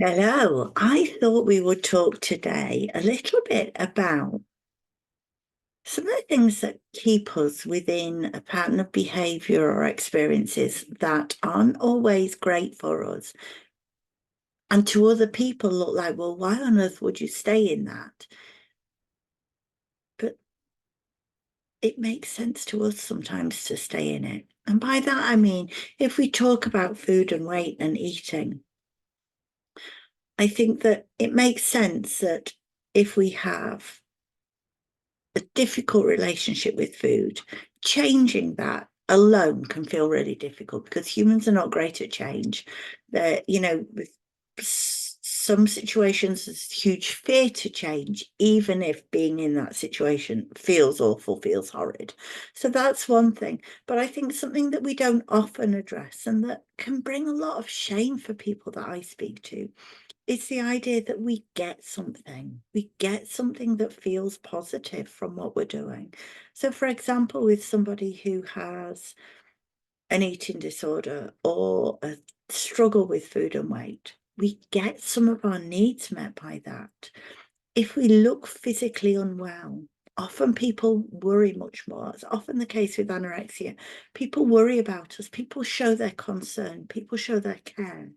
Hello, I thought we would talk today a little bit about some of the things that keep us within a pattern of behavior or experiences that aren't always great for us. And to other people look like, well, why on earth would you stay in that? But it makes sense to us sometimes to stay in it. And by that, I mean, if we talk about food and weight and eating, I think that it makes sense that if we have a difficult relationship with food, changing that alone can feel really difficult because humans are not great at change. With some situations, there's huge fear to change, even if being in that situation feels awful, feels horrid. So that's one thing. But I think something that we don't often address and that can bring a lot of shame for people that I speak to, it's the idea that we get something that feels positive from what we're doing. So, for example, with somebody who has an eating disorder or a struggle with food and weight, we get some of our needs met by that. If we look physically unwell, often people worry much more. It's often the case with anorexia. People worry about us, people show their concern, people show their care.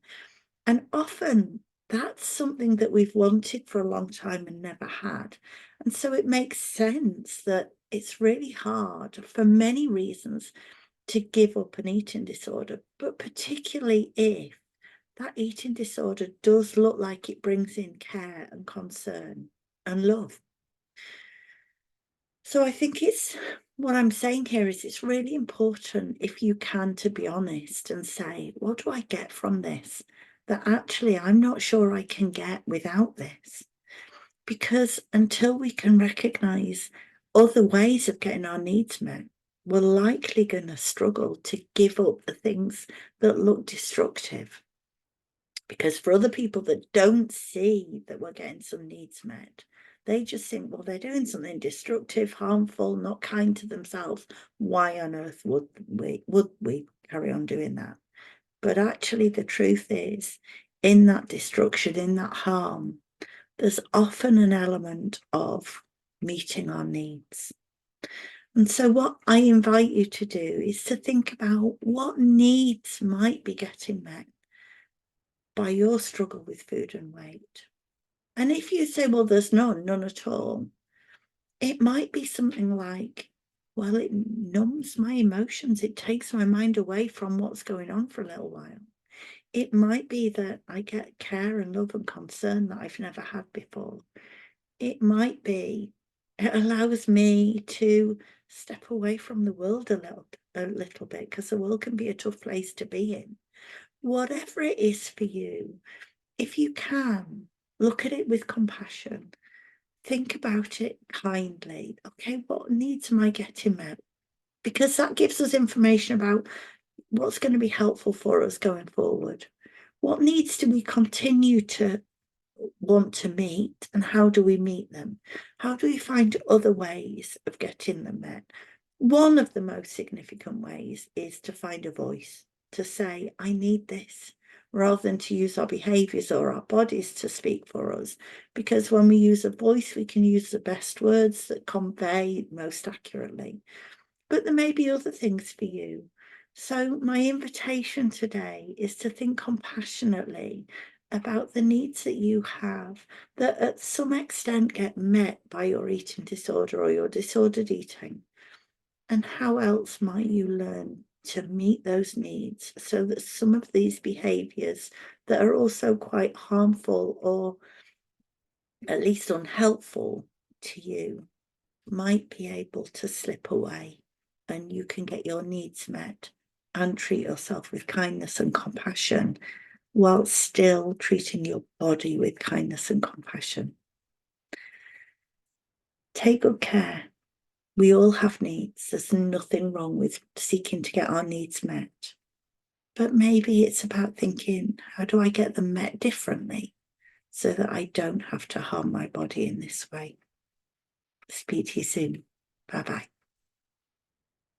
And often that's something that we've wanted for a long time and never had. And so it makes sense that it's really hard for many reasons to give up an eating disorder, but particularly if that eating disorder does look like it brings in care and concern and love. So I think what I'm saying here is it's really important, if you can, to be honest and say, what do I get from this that actually I'm not sure I can get without this? Because until we can recognize other ways of getting our needs met, we're likely going to struggle to give up the things that look destructive. Because for other people that don't see that we're getting some needs met, they just think, well, they're doing something destructive, harmful, not kind to themselves. Why on earth would we carry on doing that? But actually, the truth is, in that destruction, in that harm, there's often an element of meeting our needs. And so, what I invite you to do is to think about what needs might be getting met by your struggle with food and weight. And if you say, well, there's none at all, it might be something like, well, it numbs my emotions. It takes my mind away from what's going on for a little while. It might be that I get care and love and concern that I've never had before. It might be it allows me to step away from the world a little bit, because the world can be a tough place to be in. Whatever it is for you, if you can, look at it with compassion. Think about it kindly. Okay, what needs am I getting met? Because that gives us information about what's going to be helpful for us going forward. What needs do we continue to want to meet, and how do we meet them? How do we find other ways of getting them met? One of the most significant ways is to find a voice, to say, I need this, rather than to use our behaviors or our bodies to speak for us. Because when we use a voice, we can use the best words that convey most accurately. But there may be other things for you. So my invitation today is to think compassionately about the needs that you have that at some extent get met by your eating disorder or your disordered eating. And how else might you learn to meet those needs so that some of these behaviors that are also quite harmful or at least unhelpful to you might be able to slip away, and you can get your needs met and treat yourself with kindness and compassion while still treating your body with kindness and compassion. Take good care. We all have needs. There's nothing wrong with seeking to get our needs met. But maybe it's about thinking, how do I get them met differently so that I don't have to harm my body in this way? Speak to you soon. Bye bye.